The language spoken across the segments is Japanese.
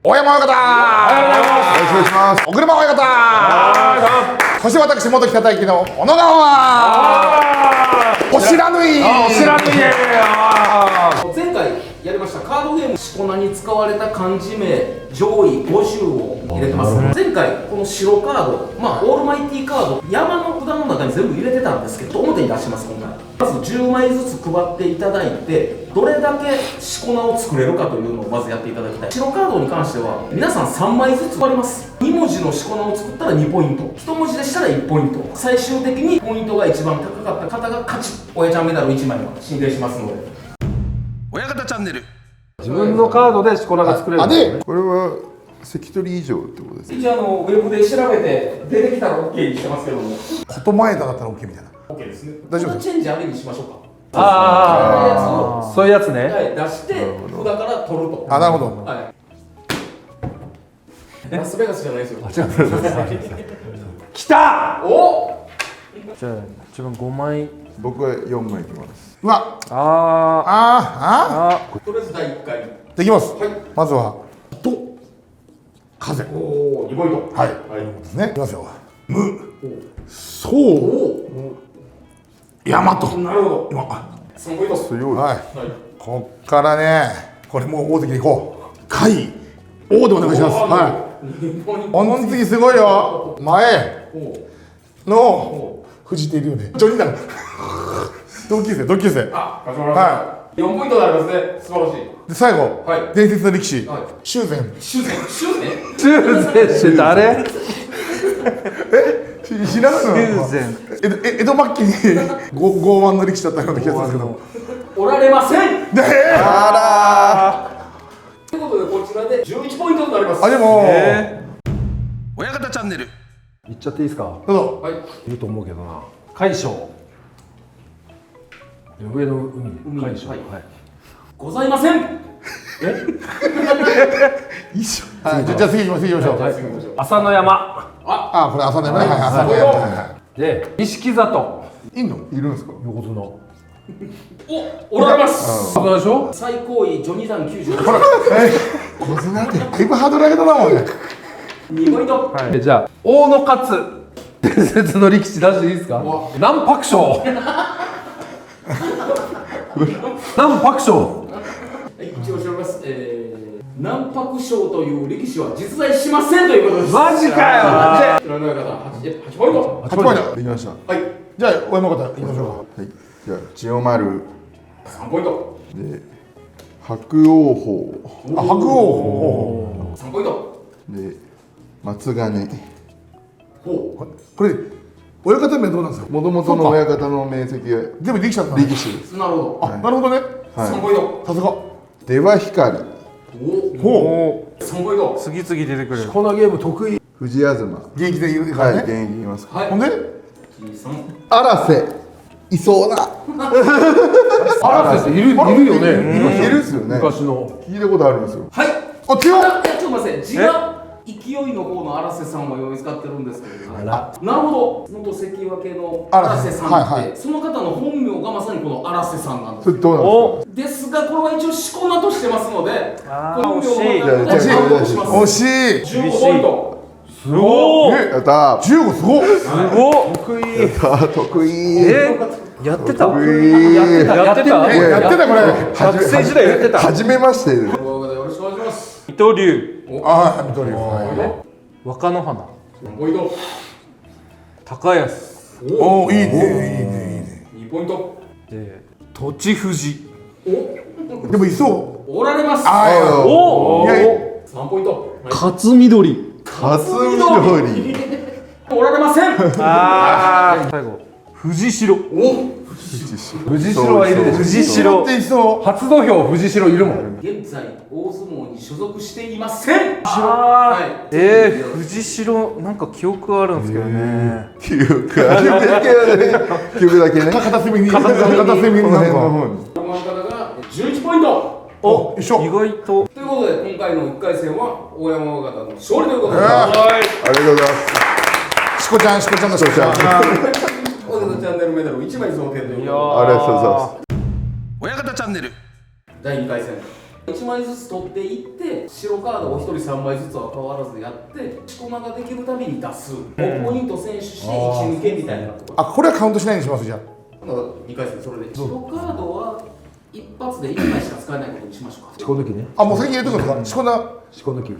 大山親方、よろしくお願いします。お車親方、そして私元北大輝の小野川、おしらぬい、前回やりましたカードゲームしこ名に使われた漢字名上位50を入れてます。前回この白カード、オールマイティーカード山の札の中に全部入れてたんですけど、表に出します。今回まず10枚ずつ配っていただいて、どれだけしこ名を作れるかというのをまずやっていただきたい。白カードに関しては皆さん3枚ずつ配ります。2文字のしこ名を作ったら2ポイント、1文字でしたら1ポイント、最終的にポイントが一番高かった方が勝ち、親ちゃんメダル1枚を進呈しますので。親方チャンネル。自分のカードでしこ名が作れるんですよね。これは関取以上ってことですか。一応ウェブで調べて出てきたら OK にしてますけども。こと前だったら OK みたいな。 OK ですね。大丈夫です。チェンジありにしましょうか。そういうやつね。はい、出して札から取ると。あ、なるほど。はい。ラスベガスじゃないですよ。来た。お。じゃあ自分5枚。僕は4枚いきます。うわ、あとりあえず第1回。できます。はい。まずはと風。おお、2ポイント。はい。ですね。いきますよ。そう大和。なるほど。今3ポイント。強い。はい。はい。こっからね、これもう大関でいこう。甲斐王でお願いします。はい。2ポイント。この次すごいよ。前おの藤っているよね。ジョニーだろ。同級生、同級生。あ、勝ちました。は4ポイントになりますね。素晴らしい。で最後、はい伝説の力士、はい修繕。修正中禅って誰？知らないの？修繕。江戸末期に傲慢の力士だったような気がするんですけど。おられません。で、ということでこちらで11ポイントになります。あでも、親方チャンネル。言っちゃっていいですか？どうぞ。はい。いると思うけどな。海将。上の海。海将。はいはい。ございません。はい、じゃあ次行きましょう。はい。朝の山。あ、これ朝ね。はい、朝ね。はで錦里。い。いんの？いるんですか。横綱。おられます。そうでしょ？最高位序二段90。小綱ってだいぶハードル上げたなもんね。2ポイント。はい。じゃあ大野勝。伝説の力士出していいですか？南白賞。南白賞。はい、一応調べます。南白賞という力士は実在しませんということです。マジかよ。で、占い方8ポイント。 8ポイント。できました。ははい、じゃあ大山方行きましょうか。い。じゃあ千代丸3ポイント。で白王鵬あ、白王。 3ポイント。で松金。ほこれ親方名どうなんですか？もともとの親方の名跡が全部力士だったんだ。力士です。う。なるほあ、なるほどね。ど。3ポイント。さすが。出羽光、おほう。 3ポイント。次々出てくる。このゲーム得意。藤東。現役でいるかはい、らね。現役いますか。はい。ほんで、 3。荒瀬いそうな。荒瀬っているよね。いるっすよね。昔の。聞いたことあるんですよ。はい。あ、強い。ちょっと待って、字が勢いの方の荒瀬さんは使ってるんですけど、ね、なるほど。元関脇の荒瀬さんって、はいはいその方の本名がまさにこの荒瀬さんなんです。それどうなんですか。ですが、これは一応しこ名としてますので、本名惜しいの方でカウントします。惜しい。 15ポイント。すごい。やったー。 15すごっ。すごい。得意。やったー、得意。やってた。得意。やってた。やってたこれ。学生時代やってた。初めまして。よろしくお願いします。伊藤龍。あ、見とるよ。若乃花。ポイント。高安。おお、いいね、いいね、いいね。 2ポイント。で栃富士。でもいそう。おられます。あおいやいや3ポイント。勝緑。初緑。おられません。ああ。最後。藤代。藤代はいるでしょ。藤白っていそう。初土俵藤代いるもん。現在大相撲に所属していません。あはい。藤代なんか記憶あるんですけどね。記憶あるだけはね。記憶だけね。片隅に、片隅にこの辺のなんか。方に。この方が11ポイント。お、一緒。意外と。ということで今回の1回戦は大山親方の勝利ということで、あありがとうございます。しこちゃん、しこちゃんのしこちゃん。親方チャンネルメダル1枚贈呈ということで、ありがとうございます。親方チャンネル。第2回戦1枚ずつ取っていって白カードを1人3枚ずつは変わらずやってしこ名ができるたびに出す5ポイント選手して1抜けみたいなところ。あ、これはカウントしないにしますじゃあ。2回戦それで白カードは一発で1枚しか使えないことにしましょうか。しこ抜きね。あ、もう先に入れとくんですか。しこな。しこ抜き。こ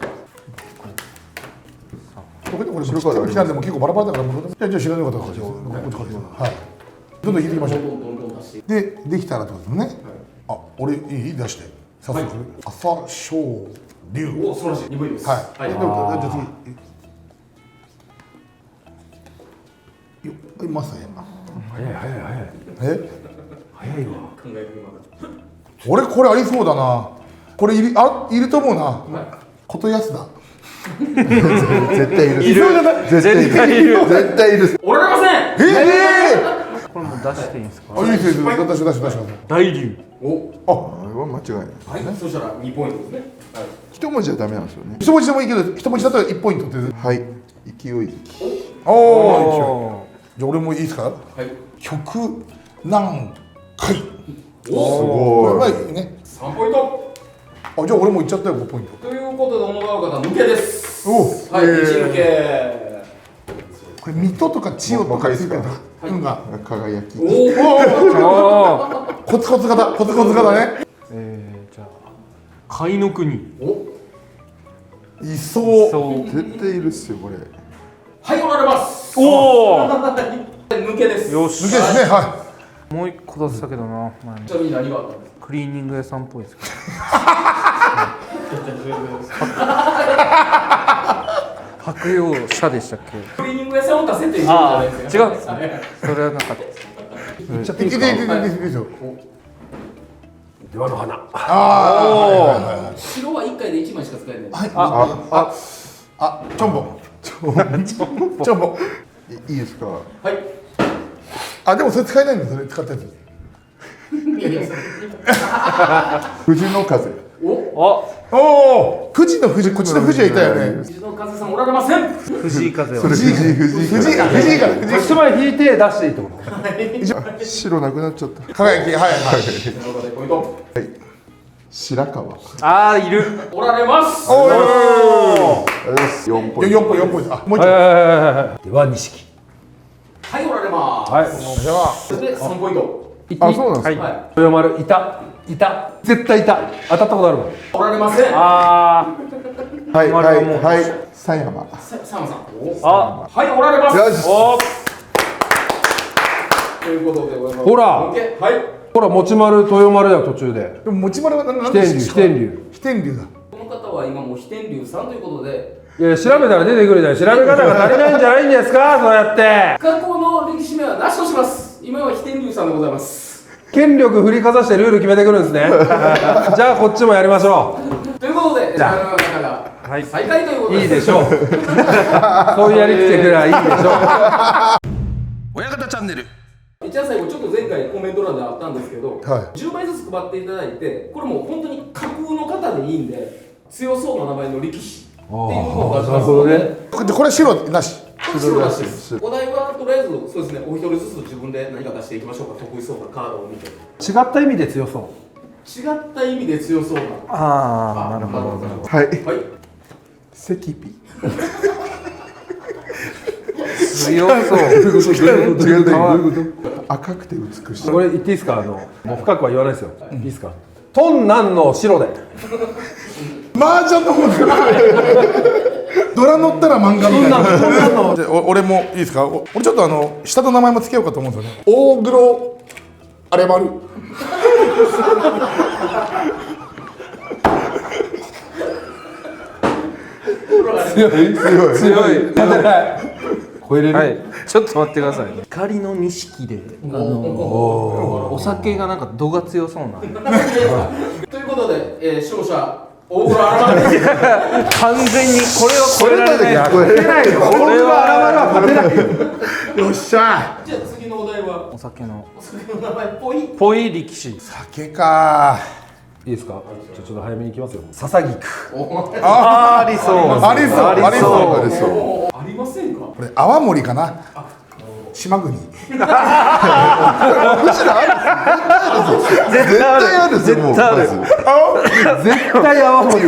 れ白カード来たんでも結構バラバラだからもうじゃあ白の方がはい。どんどん引いていきましょう。どんどん出してで、できたらってことですね。あ、俺いい出して。早速、朝青龍。お、素晴らしい。2分です。はい。はい。でもじゃあ次。よ、いますね。早い早い早い。え？早いわ。考えてみます。俺これありそうだな。これいると思うな。ことやすだ。絶対いる。いる。絶対いる。絶対いる。おられません。これも出していいんですか。あ、いいですよ。出し。大流。お、あれは間違いない。はい。そしたら2ポイントですね。はい。一文字はダメなんですよね。一文字でもいいけど、一文字だったら1ポイントって。はい。勢いづき。おお。じゃあ俺もいいですか。はい。曲何回。すお、ごい。これはいいね。 3ポイント。あ、じゃあ俺もいっちゃったよ5ポイント。ということで小野川方抜けです。おはい。1抜け。これ水戸とか千代とかついてるのが輝き。おお。コツコツ型ね。じゃあ貝の国。いそう。そう。絶対いるっすよこれ。はい、おられます。おお。抜けです。よし。抜けですね。はもう一個出したけどな。前にちなみに何があったんですか。クリーニング屋さんっぽいですけど。白洋車でしたっけ。クリーニング屋さんを出せって言ってるじゃないですか。違う。それはなかった。い。いけていいですよ。岩の花。あ白は1回で1枚しか使えない。あ。あ、チョンボ。チョンボ。いいですか。はい。あ、でもそれ使えないんだそれ使ったやつ。いやいや、藤の風。お、あ、おお。富士の富士、こっちの富士はいたよね。藤野風さんおられません。藤井風は。それ藤井から。富士から富士。一枚引いて出していいってこと。白なくなっちゃった。輝き、はい。ということでポイント。白川。ああ、いる。おられます。おお。 4ポイント。4ポイント。あ、もう一はい個。では錦。はい、おられます。はい。じゃあ、それで3ポイント。あ、そうなんですか。はい。はい。豊丸いた。絶対いた。当たったことあるもん。おられません。あはい丸はもうはい狭山。サムさん。あ。はい、おられます。よし。お。ということでございます。ほらオッケーはい。ほら、持ち丸、豊丸や途中で。でも持ち丸は何飛天竜、飛天竜。飛天竜だ。この方は今もう飛天竜さんということで、いや、調べたら出てくるじゃん。調べ方が足りないんじゃないんですか、そうやって。過去の歴史名はなしとします。今は飛天竜さんでございます。権力振りかざしてルール決めてくるんですね。じゃあ、こっちもやりましょということで、じゃあの方がはい再開ということう。で。いいでしょう。そういうやりきてくらいいいでしょう。親方チャンネル。一番最後ちょっと前回コメント欄であったんですけど、はい10枚ずつ配っていただいて、これもう本当に架空の方でいいんで、強そうな名前の力士っていうのを出しますので、なるでこれ白なし。白らしいです。お題はとりあえずそうですね、お一人ずつ自分で何か出していきましょうか。得意そうなカードを見て、違違った意味で強そう。った意味で強そうな。ああ、なるほど。はい。はい。赤皮。強そう。違うね。赤くて美しい。これ言っていいですか、もう深くは言わないですよ。いいですか。トンナンの白で。麻雀の方ドラ乗ったら漫画みたいな。で俺もいいですか。俺ちょっと下の名前もつけようかと思うんですよね。大黒あれ丸。強い。強い。勝てない。超えれる。はい、ちょっと待ってください。光の錦で、お酒がなんか度が強そうな。ということで、勝者大黒荒丸です。完全にこれを超えられない。勝てないよ。これは荒々は勝てないよ。よっしゃ。じゃあ次のお題はお酒のお酒の名前っぽい。ぽい力士。酒か。いいですか。じゃあちょっと早めに行きますよ。笹菊。あありそう。ありそうありそう。ありそう。ありませんか。これ泡盛かな。島国。絶対あるぞもう絶対あるまず絶対泡盛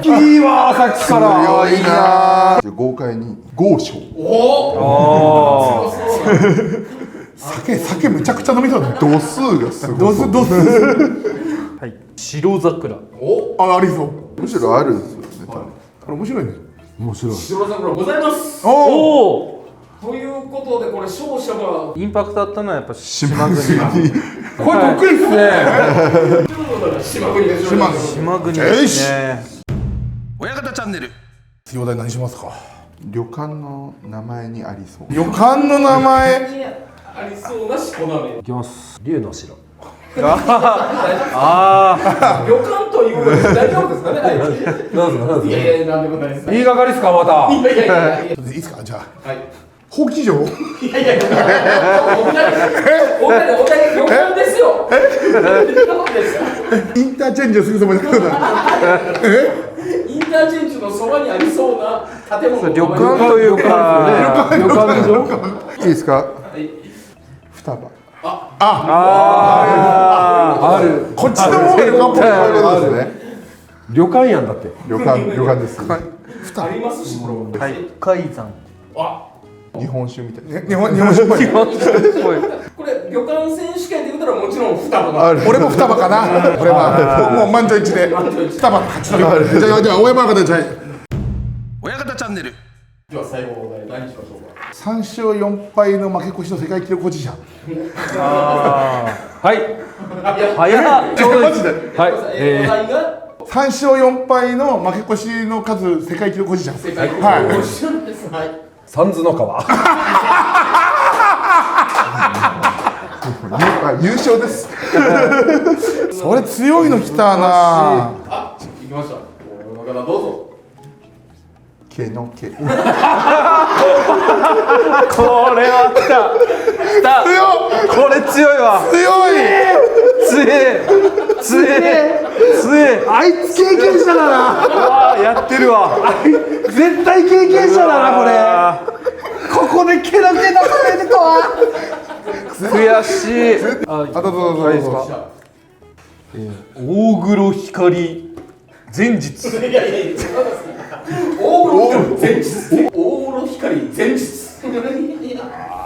いいわさっきから強いな豪快に豪商酒むちゃくちゃ飲みそうだね。度数がすごいどうすはい白桜ありそう。むしろあるんですよね多分これ面白いね。面白い白桜ございます。おお。おおということでこれ勝者がインパクトあったのはやっぱ島国これ得意っすね島国でしょ。島国。島国ですね親方チャンネル。次お題何しますか。旅館の名前にありそう旅館の名前。ありそうなしこ鍋。いきます龍の城あ旅館という大丈夫ですかね。はいなんですかなんいですやいやなんでもないです。か言いがかりっすかまたいやいやいやいや。いいですかじゃあ。はい。ほうき城。いやいやいや。お題旅館ですよ。インターチェンジをするつもりだけどな。インターチェンジのそばにありそうな建物。旅館というか旅館でしょいいですかい双葉あるこっちの方が旅館っぽい。こういうことですね旅館やんだって旅館ですありますし、これ。はい海山あ、日本酒みたいな日本酒っぽい。これ旅館選手権で言ったらもちろん双葉が。ある俺も双葉かな。俺はもう満場一致で双葉勝ち取り。じゃあ大山方じゃあ親方チャンネル。では最後のお題何にしましょうか。3勝4敗の負け越しの世界記録保持者。はい早っちょうどいいですはいお題が3勝4敗の負け越しの数世界記録保持者。世界記録はい保持者です。はい。サンズの川優勝ですそれ強いの来たな。あ、行きました。この方どうぞ。毛の毛これは来たこれ強いわ強いあいつ経験者だなうわやってるわ絶対経験者だなこれここで毛だけ出されるとは悔しいあどうぞいいですか大黒光前日いやいやいや。大黒前日。大黒光前日。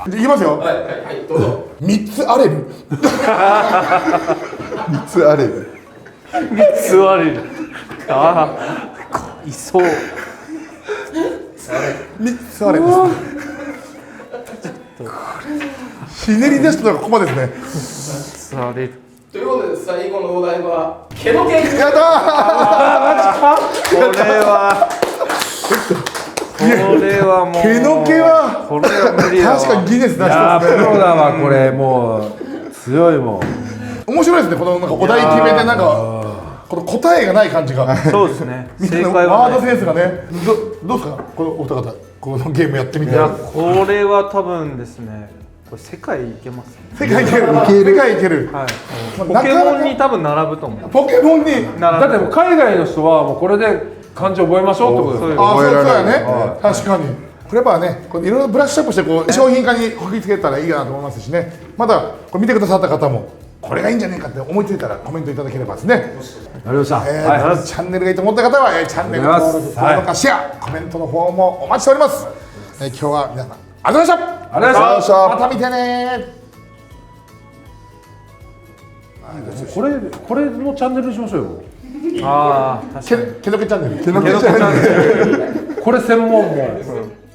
いきますよ。はいはいはいどうぞ。3つあれる。3つあれる座れるああいそう3つあれですひねり出したのがここまでですね。座れるということで最後のお題は毛の毛。やったこれはもう毛の毛はこれは無理ー。だわ確かにギネス出しいやたですね。ープロだわこれもう強いもん面白いですね。このなんかお題決めてなんかこの答えがない感じが。そうですねみんな正のワード解はないセンスがね。どうですかこのお二方このゲームやってみて。いやこれは多分ですねこれ世界いけますね世界いける。世界いける。はいポまあケモンに多分並ぶと思うポケモンに。だってもう海外の人はもうこれで漢字覚えましょうってことですよあ、そうそうやねは。確かに。これはね、これいろいろブラッシュアップしてこう商品化にこぎつけたらいいかなと思いますしね。まだこれ見てくださった方もこれがいいんじゃないかって思いついたらコメントいただければですね。やりましたはいチャンネルがいいと思った方は、チャンネル登録、高評価、シェア、コメントの方もお待ちしております。今日は皆さんありがとうございました。ありがとうございましたまた見てね。これのチャンネルにしましょうよああ確かにけどけチャンネル。毛の毛じゃないこれ専門も